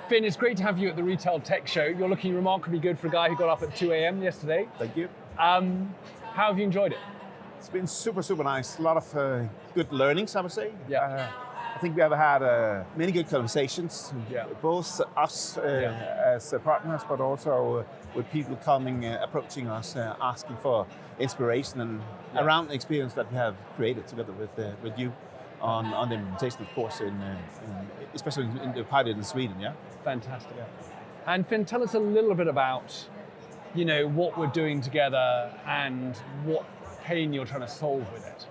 Finn, it's great to have you at the Retail Tech Show. You're looking remarkably good for a guy who got up at 2 a.m. yesterday. Thank you. How have you enjoyed it? It's been super, super nice. A lot of good learnings, I would say. Yeah. I think we have had many good conversations, both us as partners, but also with people coming, approaching us, asking for inspiration and around the experience that we have created together with you on the implementation of Quorso, especially in the pilot in Sweden. Yeah. Fantastic. And Finn, tell us a little bit about, what we're doing together and what pain you're trying to solve with it.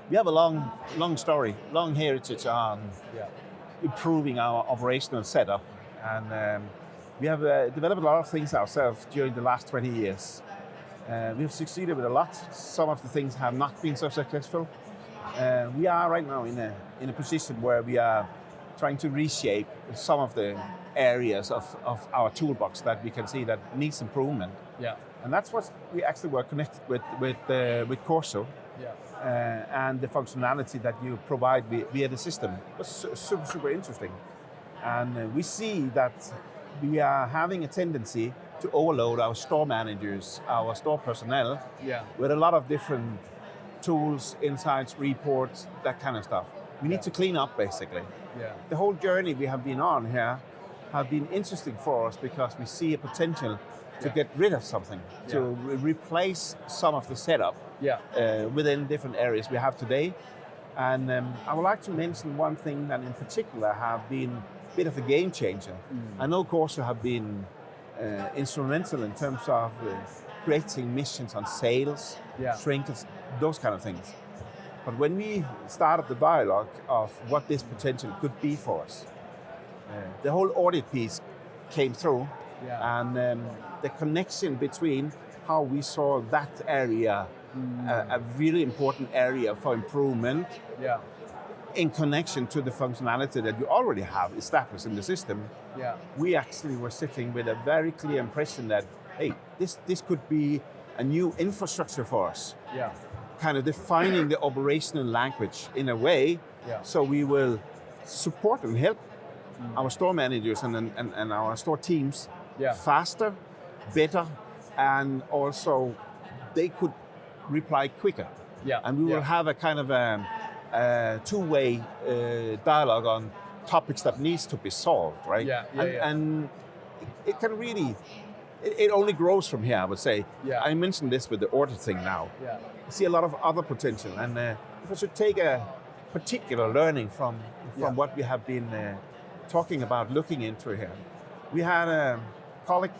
We have a long story, long heritage on improving our operational setup, and we have developed a lot of things ourselves during the last 20 years. We have succeeded with a lot. Some of the things have not been so successful. We are right now in a position where we are trying to reshape some of the areas of our toolbox that we can see that needs improvement. Yeah. And that's what we actually were connected with Quorso. Yeah. And the functionality that you provide via the system was super, super interesting. And we see that we are having a tendency to overload our store managers, our store personnel, with a lot of different tools, insights, reports, that kind of stuff. We need to clean up, basically. Yeah. The whole journey we have been on here have been interesting for us because we see a potential to get rid of something, to replace some of the setup within different areas we have today. And I would like to mention one thing that in particular have been a bit of a game changer. I know Quorso have been instrumental in terms of creating missions on sales, shrinkage, those kind of things. But when we started the dialogue of what this potential could be for us, the whole audit piece came through, and the connection between how we saw that area, a really important area for improvement, in connection to the functionality that you already have established in the system, we actually were sitting with a very clear impression that, hey, this could be a new infrastructure for us. Kind of defining the operational language in a way, so we will support and help our store managers and our store teams faster, better, and also they could reply quicker. And we will have a kind of a two-way dialogue on topics that needs to be solved, right? And it can really, it only grows from here, I would say. I mentioned this with the audit thing now. I see a lot of other potential, and if I should take a particular learning from what we have been talking about, looking into here. We had a colleague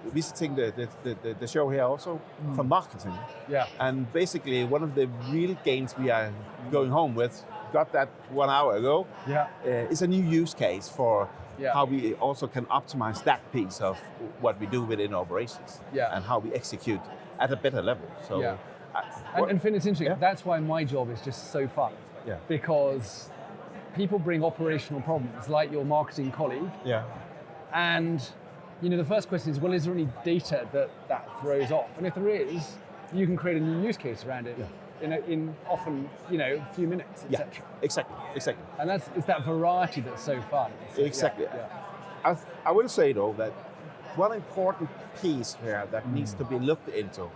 visiting the show here also from marketing. And basically one of the real gains we are going home with, got that 1 hour ago, is a new use case for how we also can optimize that piece of what we do within operations and how we execute at a better level. So, and Finn, it's interesting. That's why my job is just so fun. Because people bring operational problems, like your marketing colleague. And the first question is, well, is there any data that throws off? And if there is, you can create a new use case around it in often, a few minutes, etc. Exactly. And it's that variety that's so fun. So, exactly. I will say though that one important piece here that needs to be looked into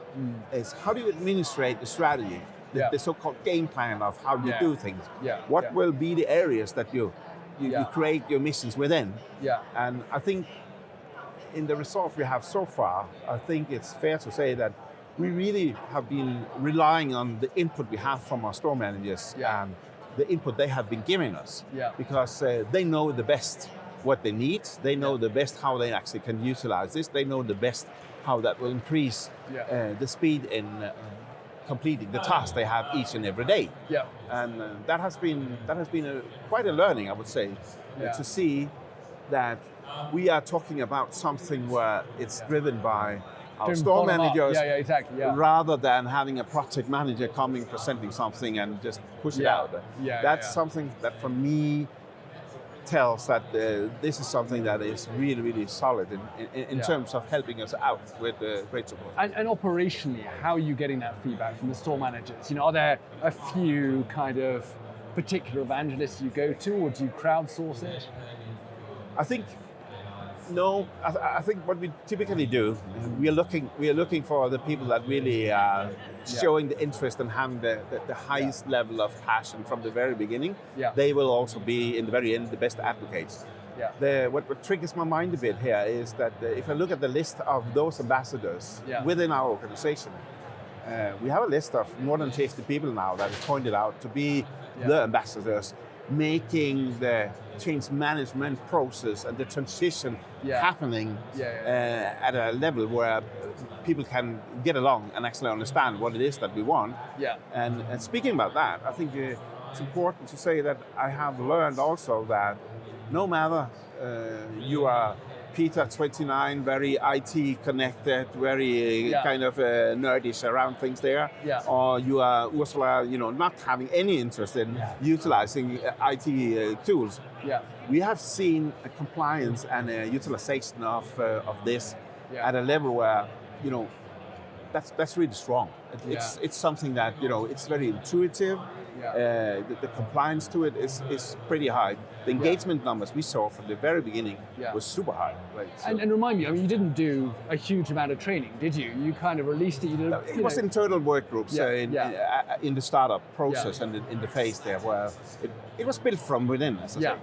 is how do you administrate the strategy, the so-called game plan of how you do things. What will be the areas that you create your missions within? And I think in the results we have so far, I think it's fair to say that we really have been relying on the input we have from our store managers and the input they have been giving us, because they know the best what they need, they know the best how they actually can utilize this, they know the best how that will increase the speed in completing the tasks they have each and every day. And that has been quite a learning, I would say, to see that we are talking about something where it's driven by our store managers rather than having a project manager coming, presenting something and just push it out. That's something that for me tells that this is something that is really, really solid in terms of helping us out with great support. And operationally, how are you getting that feedback from the store managers? Are there a few kind of particular evangelists you go to, or do you crowdsource it? I think no. I think what we typically do, we are looking for the people that really are showing the interest and having the highest level of passion from the very beginning. Yeah. They will also be in the very end the best advocates. Yeah. What triggers my mind a bit here is that if I look at the list of those ambassadors within our organization, we have a list of more than 50 people now that is pointed out to be the ambassadors, making the change management process and the transition happening at a level where people can get along and actually understand what it is that we want. Yeah. And speaking about that, I think it's important to say that I have learned also that no matter you are Peter, 29, very IT connected, very kind of nerdish around things there, or you are Ursula, not having any interest in utilizing IT tools. Yeah. We have seen a compliance and a utilization of this at a level where, that's really strong. It's something that, it's very intuitive. Yeah. The compliance to it is pretty high. The engagement numbers we saw from the very beginning was super high. Right? So and remind me, you didn't do a huge amount of training, did you? You kind of released it. It was internal work groups in the startup process and in the phase there where it was built from within. As I say.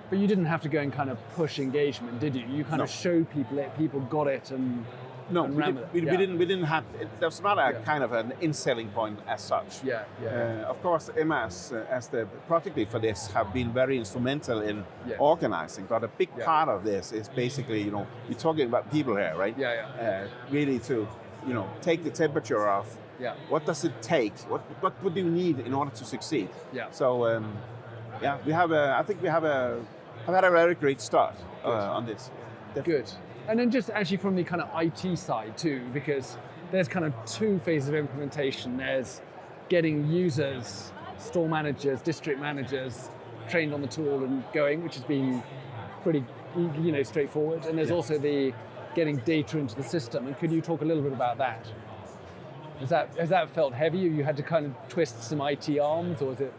But you didn't have to go and kind of push engagement, did you? You kind of showed people it, people got it, and no, we didn't have. There's not a kind of an in-selling point as such. Of course, Emma, as the project lead for this, have been very instrumental in organizing. But a big part of this is basically, we're talking about people here, right? Really to, take the temperature of what does it take? What would you need in order to succeed? So, we have. I think we have had a very great start on this. Good. And then just actually from the kind of IT side too, because there's kind of two phases of implementation. There's getting users, store managers, district managers trained on the tool and going, which has been pretty, straightforward. And there's also the getting data into the system. And could you talk a little bit about that? Has that felt heavy? You had to kind of twist some IT arms, or is it?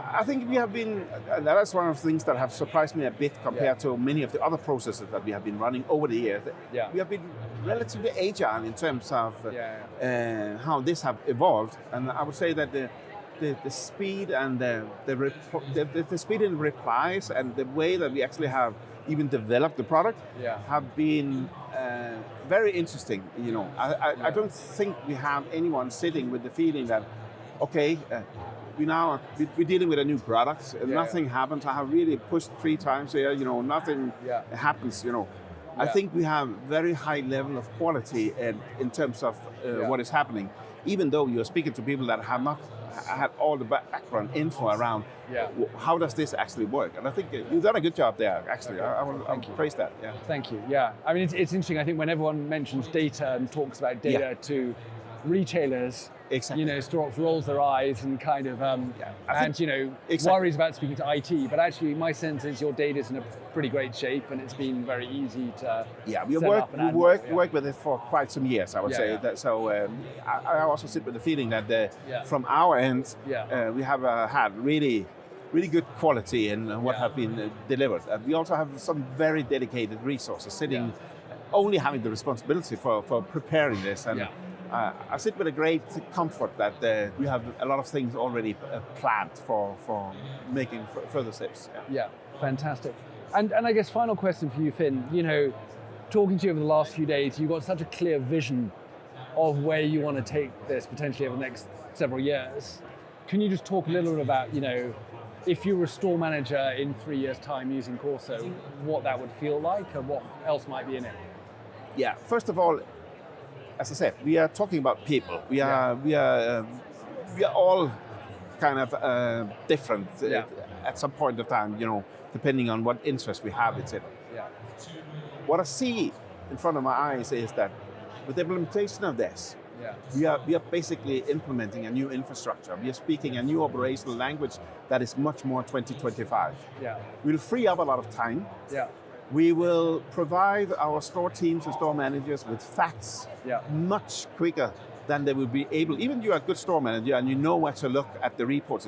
I think we have been, that's one of the things that have surprised me a bit compared to many of the other processes that we have been running over the years. We have been relatively agile in terms of how this have evolved. And I would say that the speed and the speed in replies and the way that we actually have even developed the product have been very interesting. I don't think we have anyone sitting with the feeling that, we're dealing with a new product, nothing happens. I have really pushed 3 times here, nothing happens, I think we have very high level of quality in terms of what is happening, even though you're speaking to people that have not had all the background info around how does this actually work. And I think you've done a good job there, actually. I will praise that. Thank you. Yeah, I mean, it's interesting. I think when everyone mentions data and talks about data to retailers, Stork rolls their eyes and kind of, worries about speaking to IT. But actually, my sense is your data is in a pretty great shape, and it's been very easy to we work with it for quite some years, I would say. That, so I also sit with the feeling that from our end, we have had really good quality in what have been delivered. We also have some very dedicated resources sitting, only having the responsibility for preparing this. And I sit with a great comfort that we have a lot of things already planned for making further steps. Yeah, fantastic. And I guess final question for you, Finn. Talking to you over the last few days, you've got such a clear vision of where you want to take this potentially over the next several years. Can you just talk a little bit about, if you were a store manager in 3 years' time using Quorso, what that would feel like, and what else might be in it? Yeah, first of all, as I said, we are talking about people. We are all kind of different at some point of time, depending on what interest we have, etc. What I see in front of my eyes is that with the implementation of this, we are basically implementing a new infrastructure. We are speaking a new operational language that is much more 2025. We'll free up a lot of time. We will provide our store teams and store managers with facts much quicker than they will be able. Even you are a good store manager and you know where to look at the reports.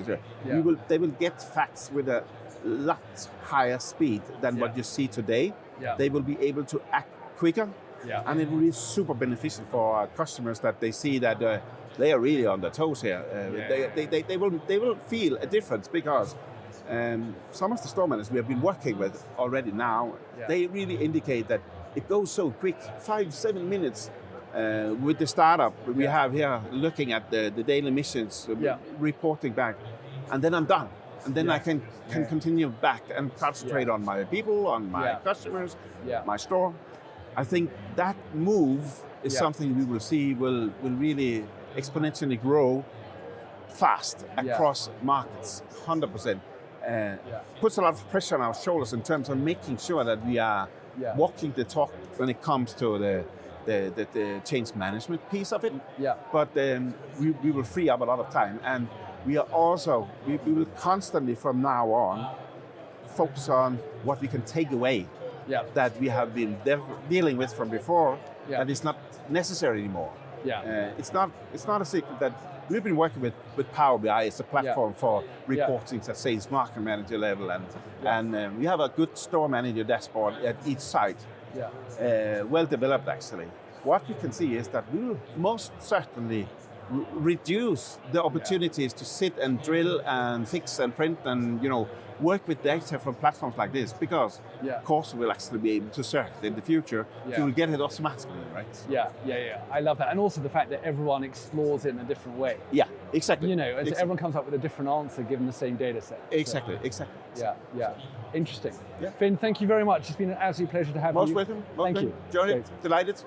They will get facts with a lot higher speed than what you see today. Yeah. They will be able to act quicker, and it will be super beneficial for our customers that they see that they are really on their toes here. They will feel a difference because some of the store managers we have been working with already now, they really indicate that it goes so quick, 5-7 minutes. With the startup we have here, looking at the daily missions, reporting back, and then I'm done. And then I can continue back and concentrate on my people, on my customers, my store. I think that move is something we will see will really exponentially grow fast across markets, 100%. Puts a lot of pressure on our shoulders in terms of making sure that we are walking the talk when it comes to the change management piece of it. But we will free up a lot of time, and we are also, we will constantly from now on focus on what we can take away that we have been dealing with from before that is not necessary anymore. It's not a secret that we've been working with Power BI. It's a platform for reporting at sales market manager level, and we have a good store manager dashboard at each site. Well developed actually. What we can see is that we will most certainly reduce the opportunities to sit and drill and fix and print and work with data from platforms like this, because Quorso will actually be able to serve it in the future. You will get it automatically, right? I love that, and also the fact that everyone explores it in a different way. Yeah, exactly. Everyone comes up with a different answer given the same data set. Exactly. Yeah. Interesting. Finn, thank you very much. It's been an absolute pleasure to have you. Most welcome. Thank you. Johnny, delighted.